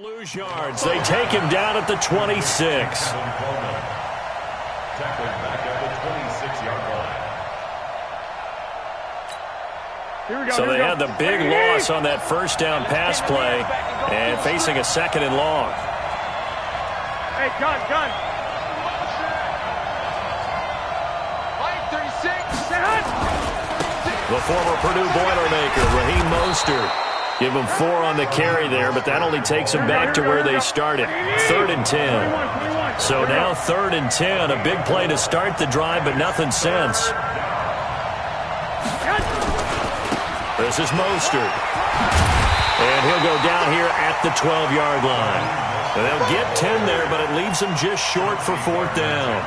Lose yards. They take him down at the 26. Tackling back at the 26-yard line. So they had the big loss on that first down pass play and facing a second and long. Hey, gun. The former Purdue Boilermaker, Raheem Mostert. Give him 4 on the carry there, but that only takes them back to where they started. 3rd and 10. So now 3rd and 10. A big play to start the drive, but nothing since. This is Mostert. And he'll go down here at the 12-yard line. They'll get 10 there, but it leaves them just short for 4th down.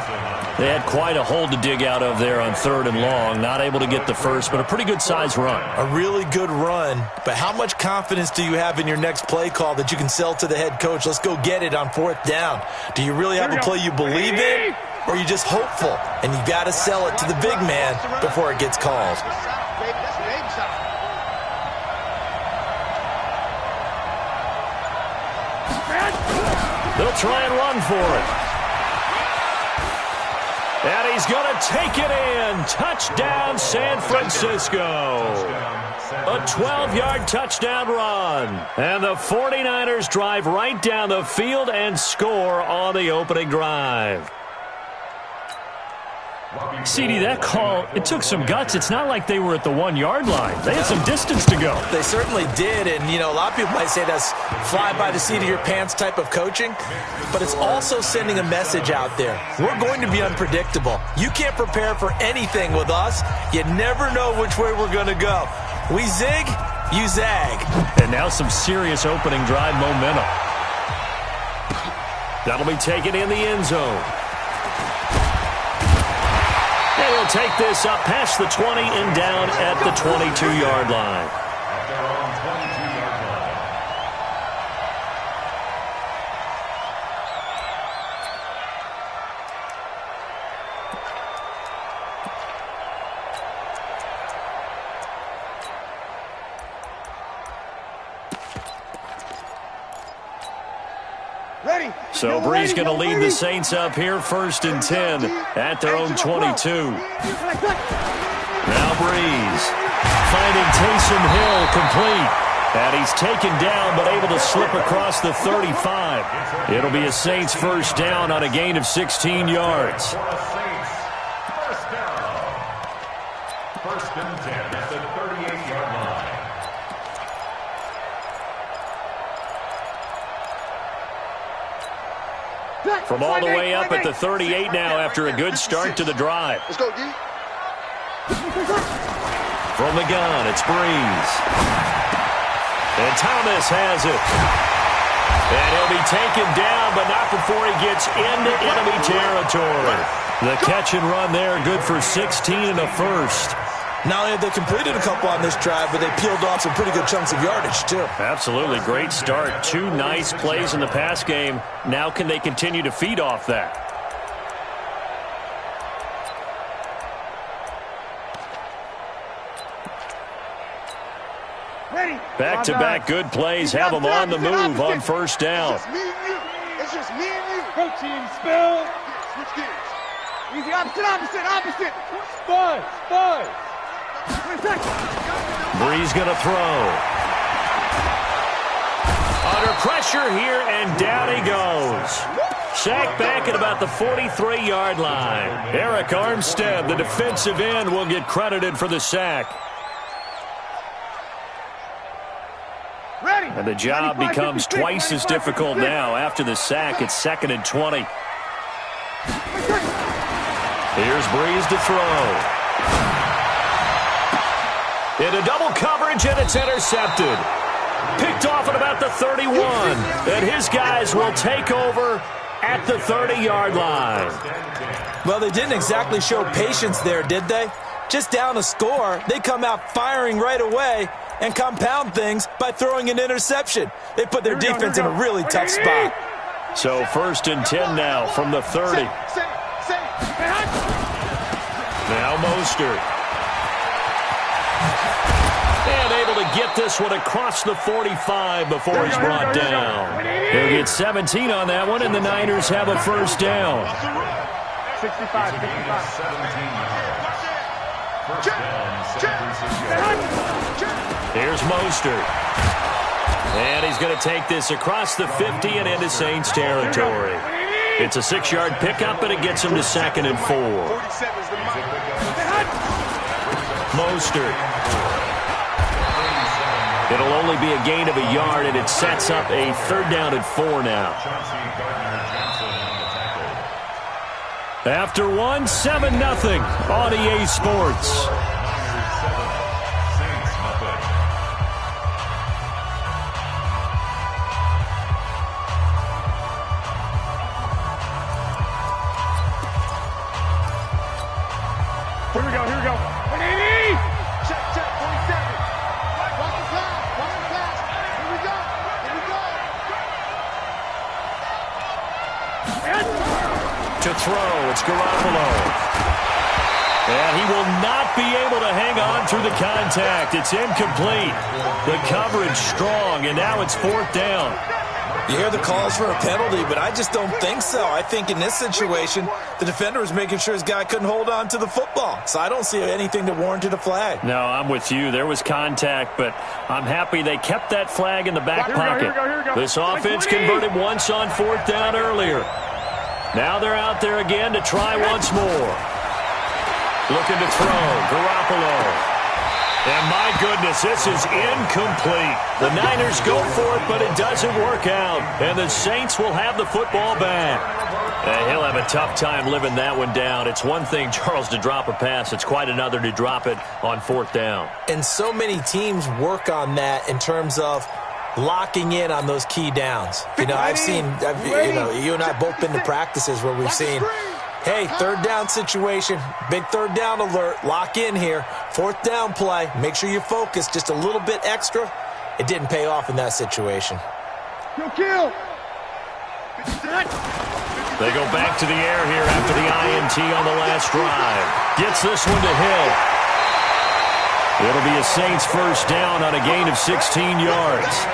They had quite a hole to dig out of there on 3rd and long. Not able to get the first, but a pretty good-sized run. A really good run, but how much confidence do you have in your next play call that you can sell to the head coach? Let's go get it on 4th down. Do you really have a play you believe in, or are you just hopeful? And you got to sell it to the big man before it gets called. They'll try and run for it. And he's going to take it in. Touchdown, San Francisco. A 12-yard touchdown run. And the 49ers drive right down the field and score on the opening drive. CD, that call, it took some guts. It's not like they were at the 1-yard line. They had some distance to go. They certainly did, and, you know, a lot of people might say that's fly-by-the-seat-of-your-pants type of coaching, but it's also sending a message out there. We're going to be unpredictable. You can't prepare for anything with us. You never know which way we're going to go. We zig, you zag. And now some serious opening drive momentum. That'll be taken in the end zone. And he'll take this up past the 20 and down at the 22-yard line. At their own 22-yard line. So Brees going to lead the Saints up here, 1st and 10 at their own 22. Now Brees finding Taysom Hill complete. And he's taken down but able to slip across the 35. It'll be a Saints first down on a gain of 16 yards. First down. 1st and 10 at the 38-yard line. From all the way up at the 38 now after a good start to the drive. Let's go, D. From the gun, it's Brees. And Thomas has it. And he'll be taken down, but not before he gets into enemy territory. The catch and run there, good for 16 and a first. Not only have they completed a couple on this drive, but they peeled off some pretty good chunks of yardage, too. Absolutely. Great start. 2 nice plays in the pass game. Now can they continue to feed off that? Back-to-back good plays have them on the move on first down. It's just me and you. Go team, spell. Switch gears. Easy, opposite. Spud. Brees going to throw. Under pressure here, and down he goes. Sacked back at about the 43-yard line. Eric Armstead, the defensive end, will get credited for the sack. And the job becomes twice as difficult now. After the sack, it's 2nd and 20. Here's Brees to throw. Into double coverage, and it's intercepted. Picked off at about the 31. And his guys will take over at the 30-yard line. Well, they didn't exactly show patience there, did they? Just down a score, they come out firing right away and compound things by throwing an interception. They put their defense in a really tough spot. So 1st and 10 now from the 30. Now Mostert. And able to get this one across the 45 before he's brought down. He'll get 17 on that one, and the Niners have a first down. 65, 65. 17 yards. First down, San Francisco. Here's Mostert. And he's going to take this across the 50 and into Saints territory. It's a 6-yard pickup, and it gets him to 2nd and 4. Mostert. It'll only be a gain of a yard, and it sets up a 3rd down and 4 now. After 7-0 on EA Sports. Here we go, here we go. 180! Check, 47. Watch the pass. Here we go. To throw, it's Garoppolo. And he will not be able to hang on through the contact. It's incomplete. The coverage strong, and now it's 4th down. You hear the calls for a penalty, but I just don't think so. I think in this situation, the defender was making sure his guy couldn't hold on to the football. So I don't see anything that warranted a flag. No, I'm with you. There was contact, but I'm happy they kept that flag in the back pocket. Here we go. This offense converted once on 4th down earlier. Now they're out there again to try once more. Looking to throw. Garoppolo. And my goodness, this is incomplete. The Niners go for it, but it doesn't work out. And the Saints will have the football back. And he'll have a tough time living that one down. It's one thing, Charles, to drop a pass. It's quite another to drop it on 4th down. And so many teams work on that in terms of locking in on those key downs. You know, you and I have both been to practices where we've seen, hey, 3rd down situation, big 3rd down alert, lock in here, 4th down play, make sure you focus just a little bit extra. It didn't pay off in that situation. Kill. They go back to the air here after the INT on the last drive. Gets this one to Hill. It'll be a Saints first down on a gain of 16 yards.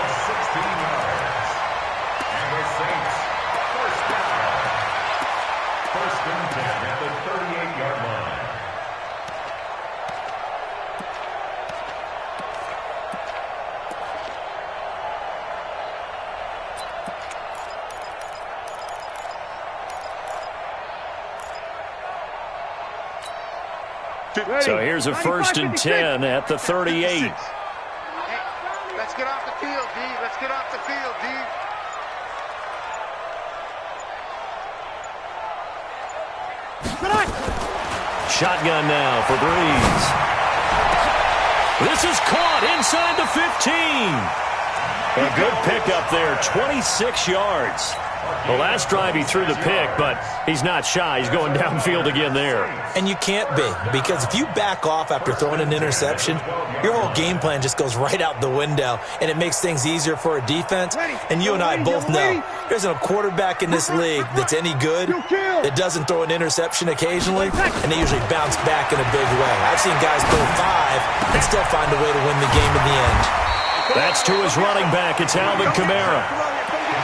So here's a 1st and 10 at the 38. Hey, let's get off the field, D. Let's get off the field, D. Shotgun now for Breeze. This is caught inside the 15. A good pickup there, 26 yards. The last drive he threw the pick, but he's not shy. He's going downfield again there. And you can't be, because if you back off after throwing an interception, your whole game plan just goes right out the window, and it makes things easier for a defense. And you and I both know there's a quarterback in this league that's any good that doesn't throw an interception occasionally, and they usually bounce back in a big way. I've seen guys throw 5 and still find a way to win the game in the end. That's to his running back. It's Alvin Kamara.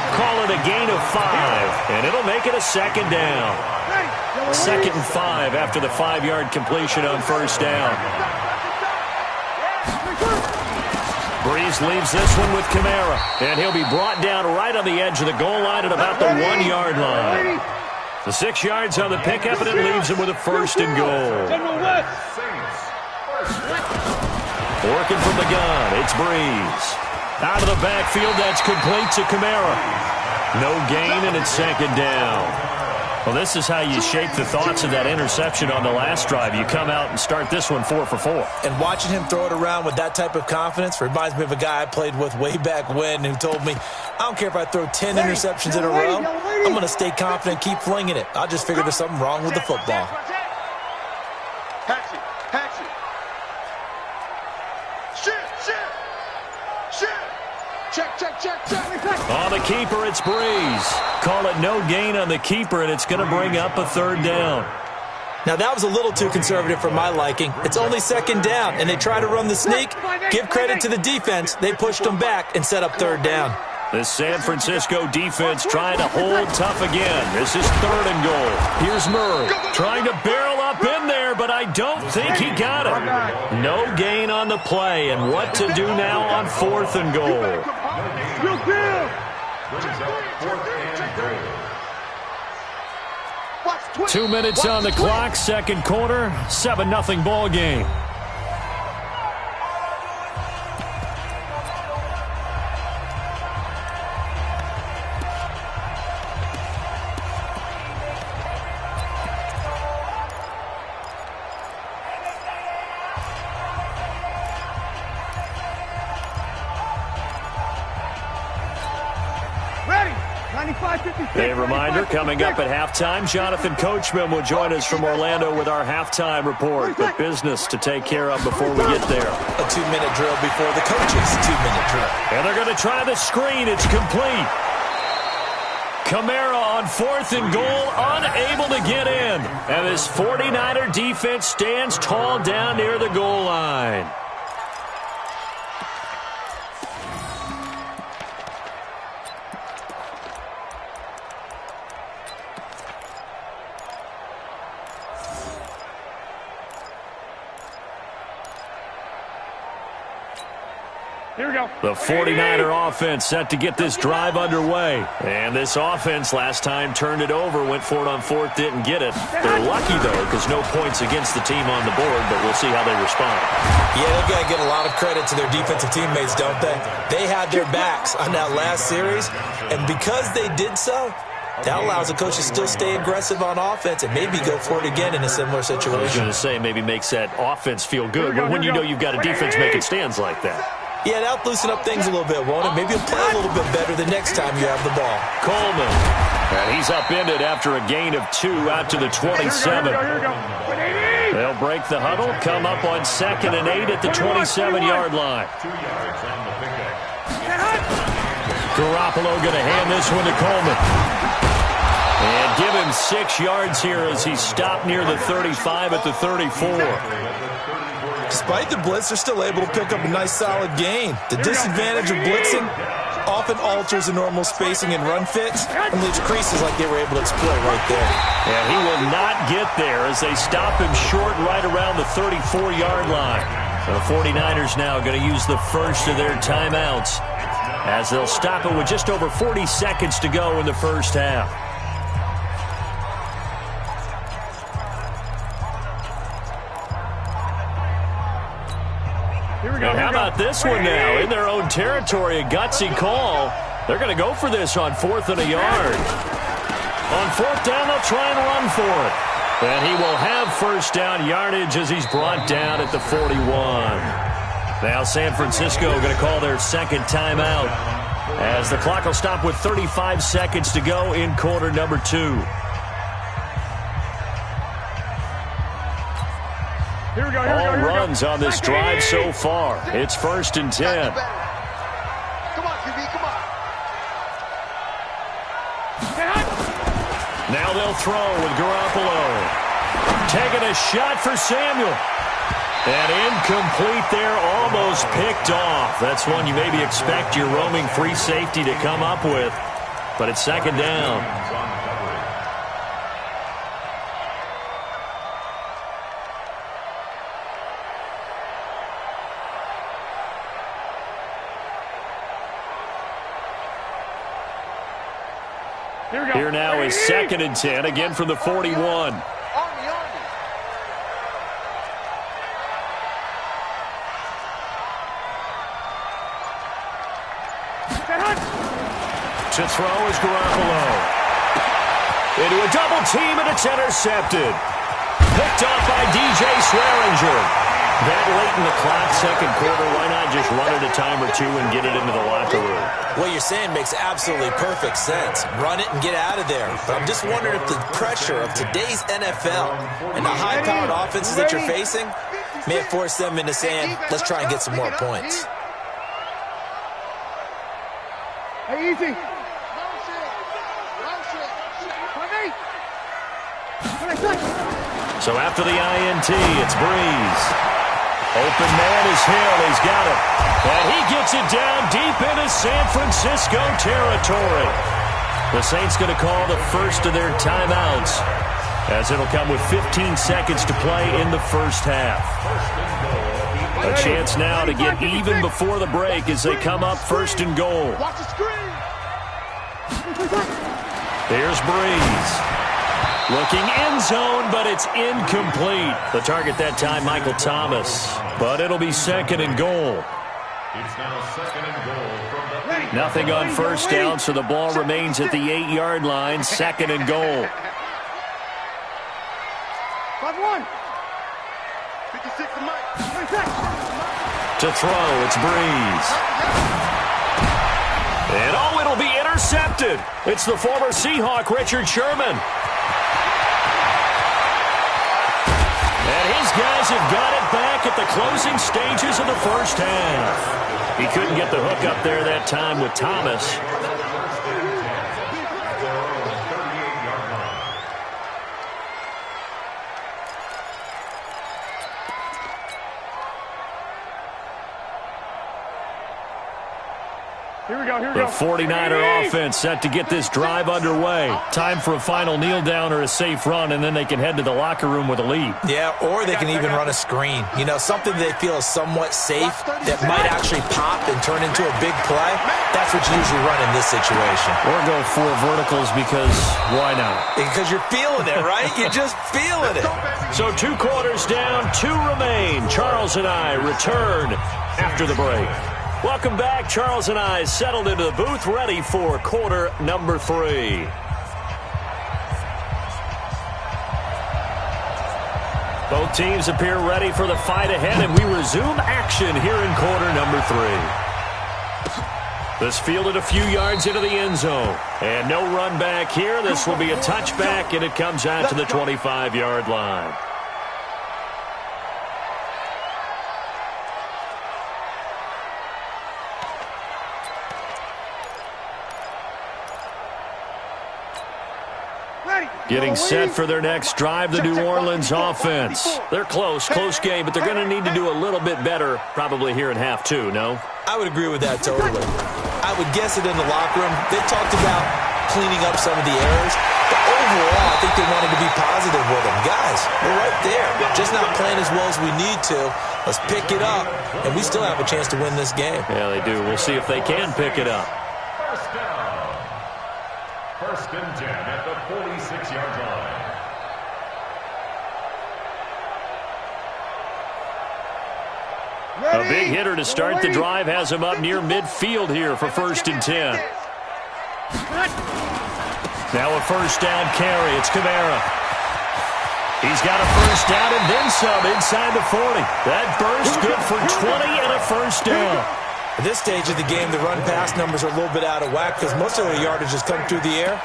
Call it a gain of 5, and it'll make it a 2nd down. 2nd and 5 after the 5-yard completion on 1st down. Breeze leaves this one with Kamara, and he'll be brought down right on the edge of the goal line at about the 1-yard line. The 6 yards on the pickup, and it leaves him with a 1st and goal. Working from the gun, it's Breeze. Out of the backfield, that's complete to Kamara. No gain, and it's 2nd down. Well, this is how you shake the thoughts of that interception on the last drive. You come out and start this one 4 for 4. And watching him throw it around with that type of confidence reminds me of a guy I played with way back when who told me, I don't care if I throw 10 interceptions in a row, I'm going to stay confident, keep flinging it. I just figured there's something wrong with the football. Patch it. Check. On the keeper, it's Breeze. Call it no gain on the keeper, and it's going to bring up a 3rd down. Now, that was a little too conservative for my liking. It's only second down, and they try to run the sneak. Give credit to the defense. They pushed them back and set up third down. The San Francisco defense trying to hold tough again. This is third and goal. Here's Murray trying to barrel up in there, but I don't think he got it. No gain on the play, and what to do now on fourth and goal. Brings up fourth and goal. 2 minutes on the clock, second quarter, 7-0 ball game. A reminder, coming up at halftime, Jonathan Coachman will join us from Orlando with our halftime report. But business to take care of before we get there. A 2-minute drill before the coach's 2-minute drill. And they're going to try the screen. It's complete. Kamara on fourth and goal, unable to get in. And this 49er defense stands tall down near the goal line. Here we go. The 49er offense set to get this drive underway. And this offense last time turned it over, went for it on fourth, didn't get it. They're lucky, though, because no points against the team on the board, but we'll see how they respond. Yeah, they've got to get a lot of credit to their defensive teammates, don't they? They had their backs on that last series, and because they did so, that allows the coach to still stay aggressive on offense and maybe go for it again in a similar situation. I was going to say maybe makes that offense feel good, but when you know you've got a defense making stands like that. Yeah, that'll loosen up things a little bit, won't it? Maybe you'll play a little bit better the next time you have the ball. Coleman. And he's upended after a gain of 2 out to the 27. They'll break the huddle, come up on 2nd and 8 at the 27-yard line. 2 yards on the pickup. Garoppolo going to hand this one to Coleman. And give him 6 yards here as he's stopped near the 35 at the 34. Despite the blitz, they're still able to pick up a nice, solid gain. The disadvantage of blitzing often alters the normal spacing and run fits and leaves creases like they were able to exploit right there. And he will not get there as they stop him short right around the 34-yard line. So the 49ers now going to use the first of their timeouts as they'll stop it with just over 40 seconds to go in the first half. And how about this one now? In their own territory, a gutsy call. They're going to go for this on 4th and a yard. On 4th down, they'll try and run for it. And he will have first down yardage as he's brought down at the 41. Now San Francisco going to call their second timeout as the clock will stop with 35 seconds to go in quarter number 2. All runs on this drive so far. It's 1st and 10. Come on, QB, come on. Now they'll throw with Garoppolo. Taking a shot for Samuel. And incomplete there, almost picked off. That's one you maybe expect your roaming free safety to come up with. But it's 2nd down. Here now is 2nd and 10, again from the 41. To throw is Garoppolo. Into a double team, and it's intercepted. Picked off by DJ Swearinger. That late in the clock, second quarter, why not just run it a time or two and get it into the locker room? What you're saying makes absolutely perfect sense. Run it and get out of there. But I'm just wondering if the pressure of today's NFL and the high-powered offenses that you're facing may have forced them into saying, let's try and get some more points. Hey, easy. Run shit. Come on, So after the INT, it's Breeze. Open man is Hill. He's got it. And he gets it down deep into San Francisco territory. The Saints going to call the first of their timeouts, as it'll come with 15 seconds to play in the first half. A chance now to get even before the break as they come up first and goal. Watch the screen. Here's Breeze. Looking end zone, but it's incomplete. The target that time, Michael Thomas. But it'll be second and goal. It's now second and goal from the... Nothing on first down, so the ball remains at the 8-yard line. Second and goal. 5-1. 56 to Mike. To throw, it's Breeze. And oh, it'll be intercepted. It's the former Seahawk, Richard Sherman. And his guys have got it back at the closing stages of the first half. He couldn't get the hook up there that time with Thomas. Here we go, here we The go. 49er offense set to get this drive underway. Time for a final kneel down or a safe run, and then they can head to the locker room with a lead. Yeah, or they can even run a screen. You know, something they feel is somewhat safe that might actually pop and turn into a big play. That's what you usually run in this situation. Or go 4 verticals because why not? Because you're feeling it, right? You're just feeling it. So 2 quarters down, 2 remain. Charles and I return after the break. Welcome back. Charles and I settled into the booth, ready for quarter number 3. Both teams appear ready for the fight ahead, and we resume action here in quarter number 3. This fielded a few yards into the end zone. And no run back here. This will be a touchback, and it comes out to the 25-yard line. Getting set for their next drive, the New Orleans offense. They're close game, but they're going to need to do a little bit better probably here in half 2, no? I would agree with that totally. I would guess it in the locker room. They talked about cleaning up some of the errors, but overall, I think they wanted to be positive with them. Guys, we're right there. Just not playing as well as we need to. Let's pick it up, and we still have a chance to win this game. Yeah, they do. We'll see if they can pick it up. First down. First and 10 at the 46-yard line. A big hitter to start the drive has him up near midfield here for first and 10. Now a first down carry. It's Kamara. He's got a first down and then some inside the 40. That burst good for 20 and a first down. At this stage of the game, the run-pass numbers are a little bit out of whack because most of the yardage has come through the air.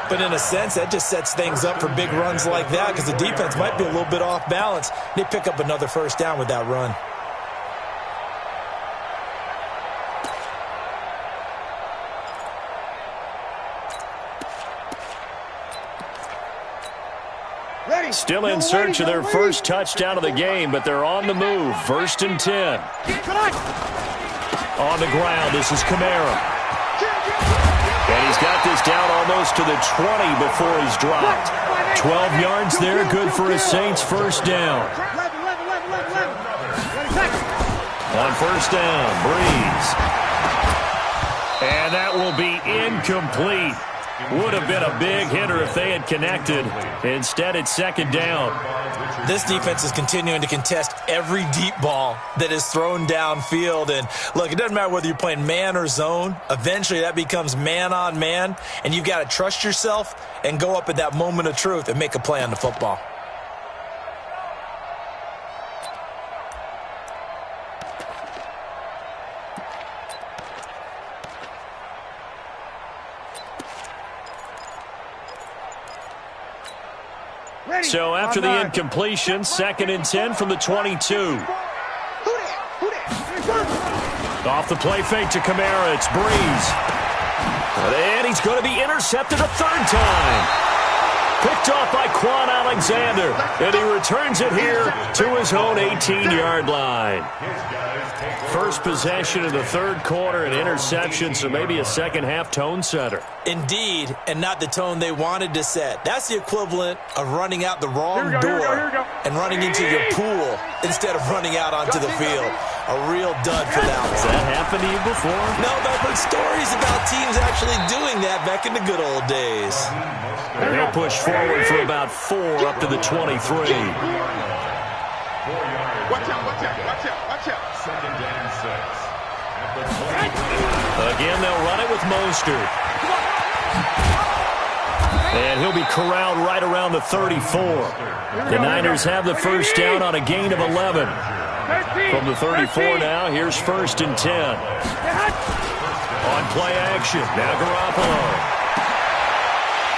But in a sense, that just sets things up for big runs like that because the defense might be a little bit off balance. They pick up another first down with that run. Still in search of their first touchdown of the game, but they're on the move. First and 10. On the ground, this is Kamara. And he's got this down almost to the 20 before he's dropped. 12 yards there, good for a Saints first down. On first down, Breeze. And that will be incomplete. Would have been a big hitter if they had connected. Instead, it's second down. This defense is continuing to contest every deep ball that is thrown downfield. And, look, it doesn't matter whether you're playing man or zone. Eventually, that becomes man on man. And you've got to trust yourself and go up at that moment of truth and make a play on the football. So after the incompletion, second and 10 from the 22. Off the play fake to Kamara, it's Breeze. And he's going to be intercepted a third time. Picked off by Quan Alexander, and he returns it here to his own 18-yard line. First possession of the third quarter, an interception, so maybe a second-half tone setter. Indeed, and not the tone they wanted to set. That's the equivalent of running out the wrong door and running into your pool instead of running out onto the field. A real dud for that one. Has that happened to you before? No, but I've heard stories about teams actually doing that back in the good old days. And he'll push forward for about 4 up to the 23. Watch out, watch out, watch out, watch out. Second down 6. At the 20. Again, they'll run it with Mostert. And he'll be corralled right around the 34. The Niners have the first down on a gain of 11. From the 34 now, here's 1st and 10. On play action, now Garoppolo.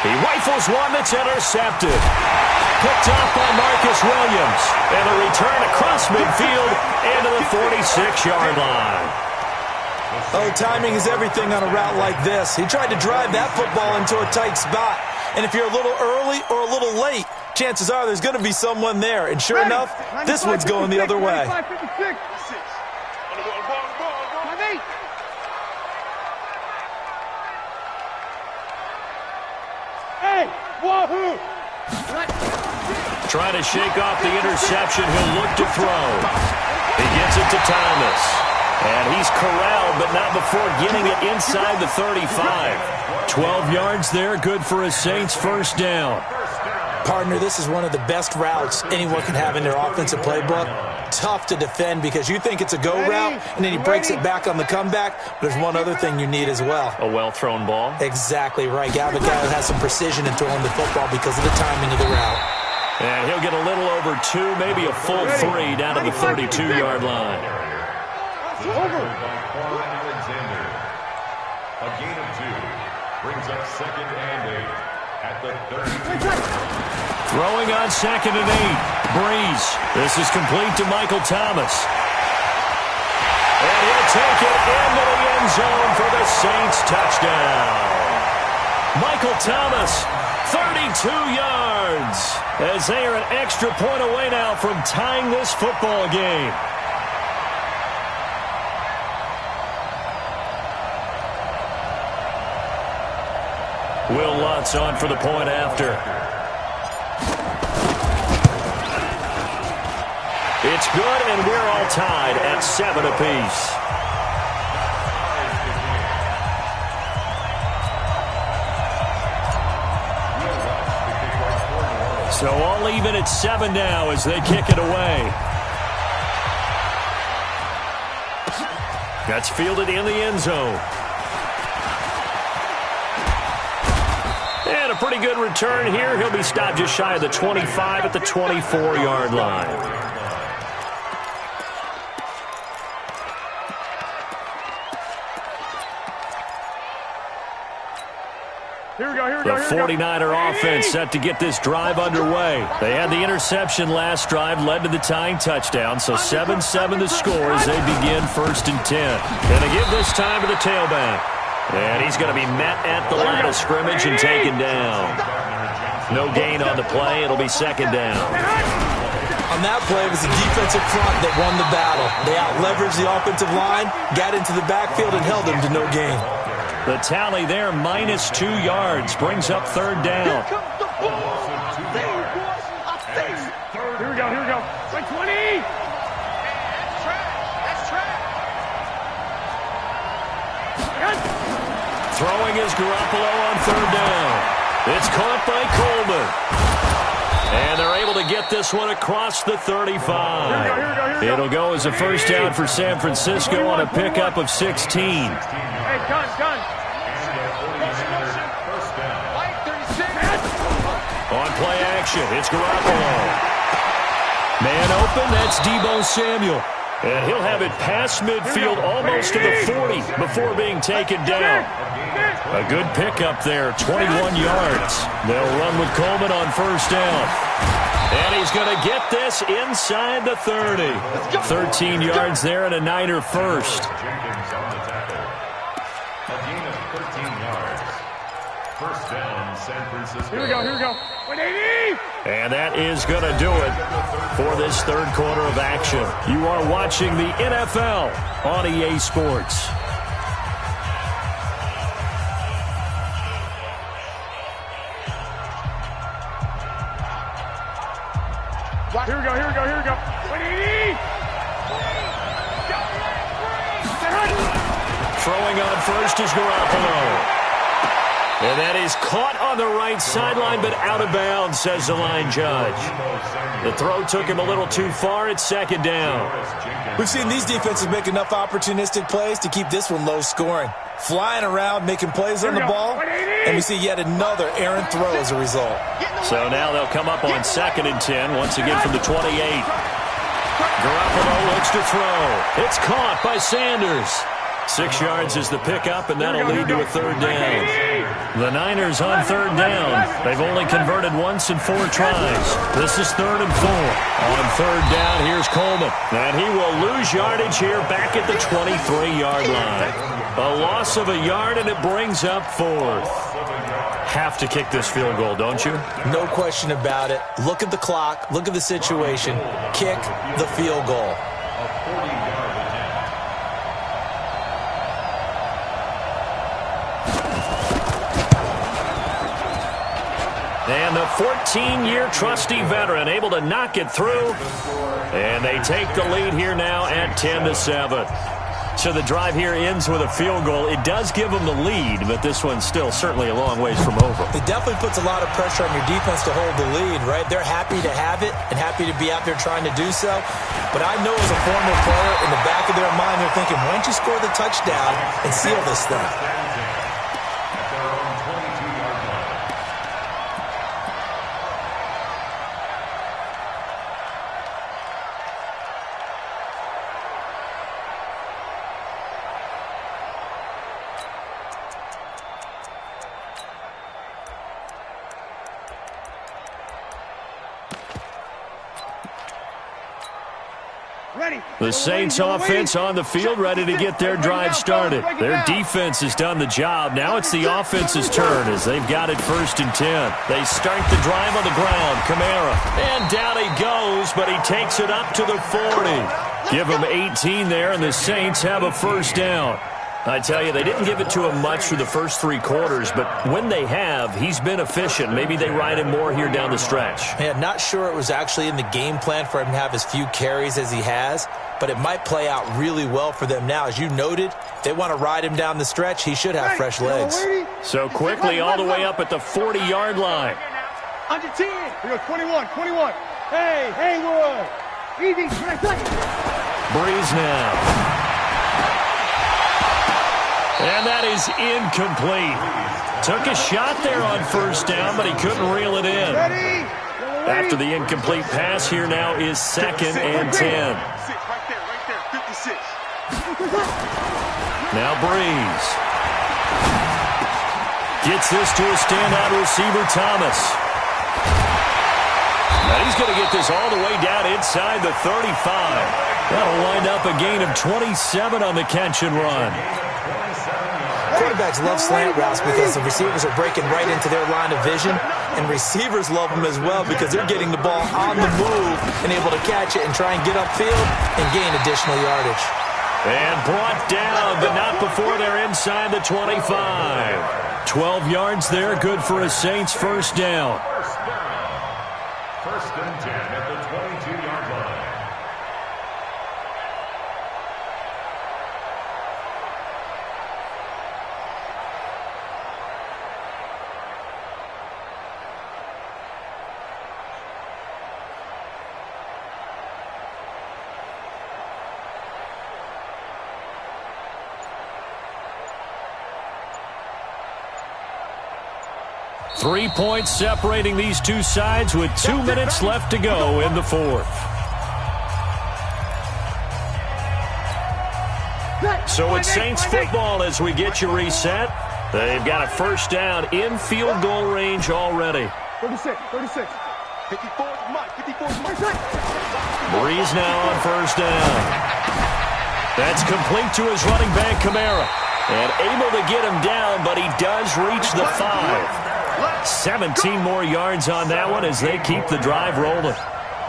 He rifles one that's intercepted. Picked off by Marcus Williams. And a return across midfield into the 46-yard line. Oh, timing is everything on a route like this. He tried to drive that football into a tight spot. And if you're a little early or a little late, chances are there's going to be someone there. And sure enough, this one's going the other way. Wahoo! Trying to shake off the interception. He'll look to throw. He gets it to Thomas. And he's corralled, but not before getting it inside the 35. 12 yards there, good for a Saints first down. Partner, this is one of the best routes anyone can have in their offensive playbook. Tough to defend because you think it's a go route, and then he breaks it back on the comeback. There's one other thing you need as well. A well-thrown ball. Exactly right. You have a guy who has some precision in throwing the football because of the timing of the route. And he'll get a little over 2, maybe a full 3 down to the 32-yard line. Over. Alexander. A gain of 2 brings up 2nd and 8 at the 32. Throwing on 2nd and 8. Breeze. This is complete to Michael Thomas. And he'll take it into the end zone for the Saints touchdown. Michael Thomas, 32 yards, as they are an extra point away now from tying this football game. Will Lutz on for the point after. It's good, and we're all tied at 7 apiece. So all even at 7 now as they kick it away. That's fielded in the end zone. And a pretty good return here. He'll be stopped just shy of the 25 at the 24-yard line. The 49er offense set to get this drive underway. They had the interception last drive, led to the tying touchdown, so 7-7 the score as they begin 1st and 10. And they give this time to the tailback. And he's going to be met at the line of scrimmage and taken down. No gain on the play. It'll be 2nd down. On that play, it was the defensive front that won the battle. They out-leveraged the offensive line, got into the backfield, and held them to no gain. The tally there, minus 2 yards, brings up 3rd down. Here we go. 20! That's track. Throwing is Garoppolo on 3rd down. It's caught by Coleman. And they're able to get this one across the 35. It'll go as a first down for San Francisco on a pickup of 16. Hey, gun. On play action, it's Garoppolo. Man open, that's Deebo Samuel. And he'll have it past midfield almost to the 40 before being taken down. A good pickup there, 21 yards. They'll run with Coleman on 1st down. And he's going to get this inside the 30. 13 yards there and a Niner first. Jenkins on the tackle. A gain of 13 yards. First down, San Francisco. Here we go. And that is going to do it for this third quarter of action. You are watching the NFL on EA Sports. Here we go, here we go, here we go. 180! Throwing on first is Garoppolo. And that is caught on the right sideline, but out of bounds, says the line judge. The throw took him a little too far. It's second down. We've seen these defenses make enough opportunistic plays to keep this one low scoring. Flying around, making plays on the ball, and we see yet another errant throw as a result. So now they'll come up on 2nd and 10, once again from the 28. Garoppolo looks to throw. It's caught by Sanders. 6 yards is the pickup, and that'll lead to a third down. The Niners on third down. They've only converted once in 4 tries. This is 3rd and 4. On third down, here's Coleman. And he will lose yardage here back at the 23-yard line. A loss of a yard, and it brings up 4th. Have to kick this field goal, don't you? No question about it. Look at the clock. Look at the situation. Kick the field goal. And the 14-year trusty veteran able to knock it through. And they take the lead here now at 10-7. So the drive here ends with a field goal. It does give them the lead, but this one's still certainly a long ways from over. It definitely puts a lot of pressure on your defense to hold the lead, right? They're happy to have it and happy to be out there trying to do so. But I know as a former player, in the back of their mind, they're thinking, why don't you score the touchdown and seal this thing? The Saints offense on the field, ready to get their drive started. Their defense has done the job. Now it's the offense's turn as they've got it 1st and 10. They start the drive on the ground. Kamara. And down he goes, but he takes it up to the 40. Give him 18 there, and the Saints have a first down. I tell you, they didn't give it to him much through the first 3 quarters, but when they have, he's been efficient. Maybe they ride him more here down the stretch. Yeah, not sure it was actually in the game plan for him to have as few carries as he has, but it might play out really well for them now. As you noted, if they want to ride him down the stretch, he should have fresh legs. So quickly all the way up at the 40-yard line. Under 10. Here goes 21. Hey, Haywood. Easy. Breeze now. And that is incomplete. Took a shot there on first down, but he couldn't reel it in. After the incomplete pass, here now is 2nd and 10. Right there, 56. Now Breeze. Gets this to a standout receiver, Thomas. And he's going to get this all the way down inside the 35. That'll wind up a gain of 27 on the catch and run. Quarterbacks love slant routes because the receivers are breaking right into their line of vision, and receivers love them as well because they're getting the ball on the move and able to catch it and try and get upfield and gain additional yardage. And brought down, but not before they're inside the 25. 12 yards there, good for a Saints first down. First and 10 at the 22-yard line. Three points separating these two sides with 2 minutes left to go in the 4th. So it's Saints football as we get you reset. They've got a first down in field goal range already. 36. 54 Mike. Breeze now on first down. That's complete to his running back, Kamara. And able to get him down, but he does reach the 5. 17 more yards on that one as they keep the drive rolling.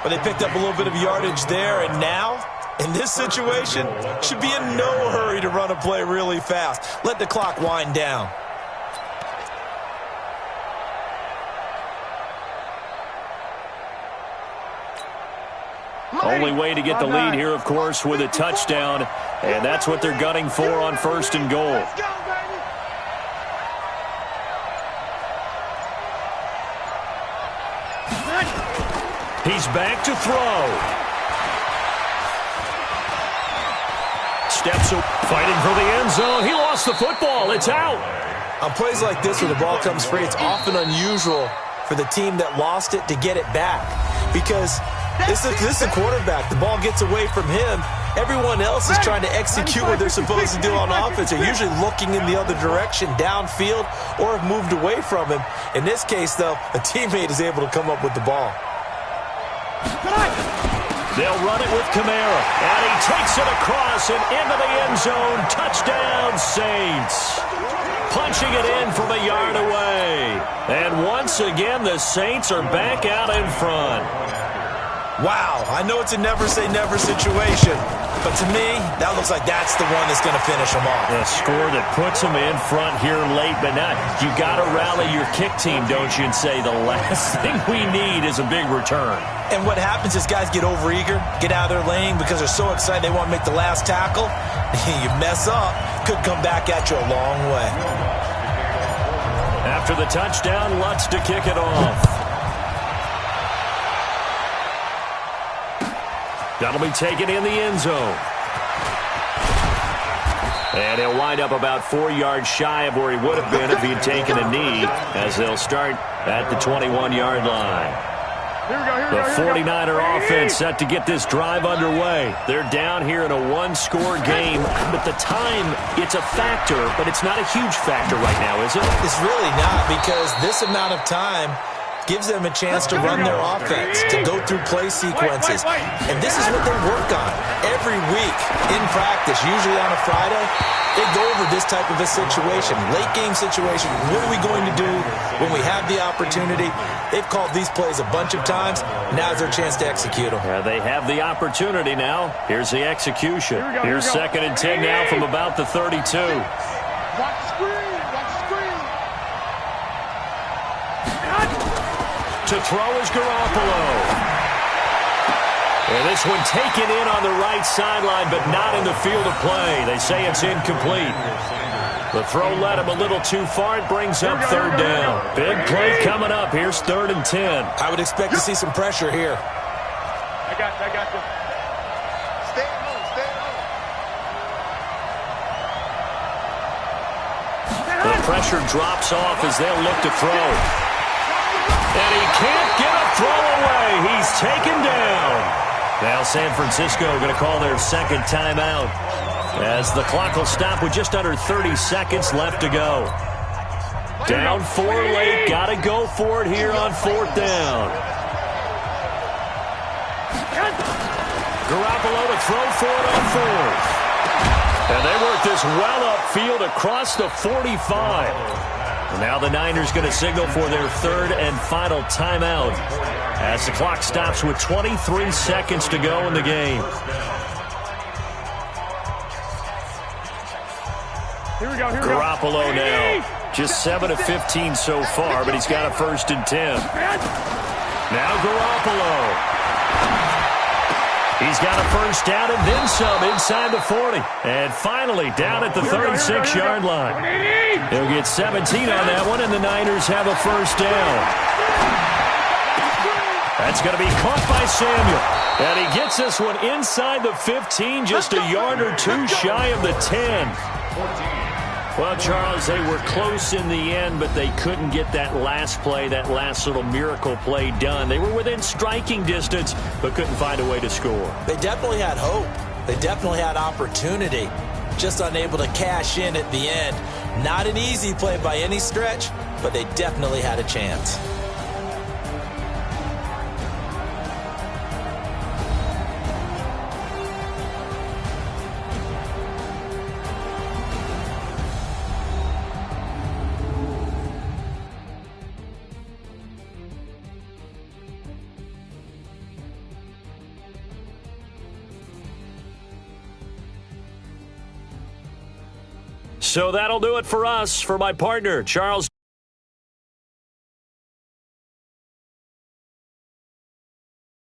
But they picked up a little bit of yardage there, and now, in this situation, should be in no hurry to run a play really fast. Let the clock wind down. Only way to get the lead here, of course, with a touchdown, and that's what they're gunning for on 1st and goal. Let's go, baby. He's back to throw. Steps up, fighting for the end zone. He lost the football. It's out. On plays like this where the ball comes free, it's often unusual for the team that lost it to get it back, because this is the quarterback. The ball gets away from him. Everyone else is trying to execute what they're supposed to do on offense. They're usually looking in the other direction, downfield, or have moved away from him. In this case, though, a teammate is able to come up with the ball. They'll run it with Kamara, and he takes it across and into the end zone. Touchdown, Saints. Punching it in from a yard away. And once again, the Saints are back out in front. Wow, I know it's a never-say-never situation, but to me, that looks like that's the one that's going to finish them off. A score that puts them in front here late, but not. You got to rally your kick team, don't you, and say the last thing we need is a big return. And what happens is guys get overeager, get out of their lane because they're so excited they want to make the last tackle. You mess up, could come back at you a long way. After the touchdown, Lutz to kick it off. That'll be taken in the end zone. And he'll wind up about 4 yards shy of where he would have been if he had taken a knee, as they'll start at the 21-yard line. The 49er offense set to get this drive underway. They're down here in a one-score game, but the time, it's a factor, but it's not a huge factor right now, is it? It's really not, because this amount of time gives them a chance to run their offense, to go through play sequences. And this is what they work on every week in practice, usually on a Friday. They go over this type of a situation, late game situation. What are we going to do when we have the opportunity? They've called these plays a bunch of times. Now's their chance to execute them. They have the opportunity now. Here's the execution. Here's 2nd and 10 now from about the 32. Watch the screen. Watch the screen. To throw is Garoppolo. And this one taken in on the right sideline, but not in the field of play. They say it's incomplete. The throw led him a little too far. It brings up 3rd down. Big play coming up. Here's 3rd and 10. I would expect to see some pressure here. I got this. Stay at home. Stay at home. The pressure drops off as they'll look to throw. And he can't get a throw away. He's taken down. Now San Francisco going to call their 2nd timeout as the clock will stop with just under 30 seconds left to go. Down 4 late. Got to go for it here on 4th down. Garoppolo to throw for it on 4th. And they work this well upfield across the 45. Now the Niners going to signal for their 3rd and final timeout as the clock stops with 23 seconds to go in the game. Here we go. Garoppolo now. Just 7 of 15 so far, but he's got a 1st and 10. Now Garoppolo. He's got a 1st down and then some inside the 40. And finally down at the 36-yard line. He'll get 17 on that one, and the Niners have a 1st down. That's going to be caught by Samuel. And he gets this one inside the 15, just a yard or 2 shy of the 10. Well, Charles, they were close in the end, but they couldn't get that last play, that last little miracle play done. They were within striking distance, but couldn't find a way to score. They definitely had hope. They definitely had opportunity. Just unable to cash in at the end. Not an easy play by any stretch, but they definitely had a chance. So that'll do it for us. For my partner, Charles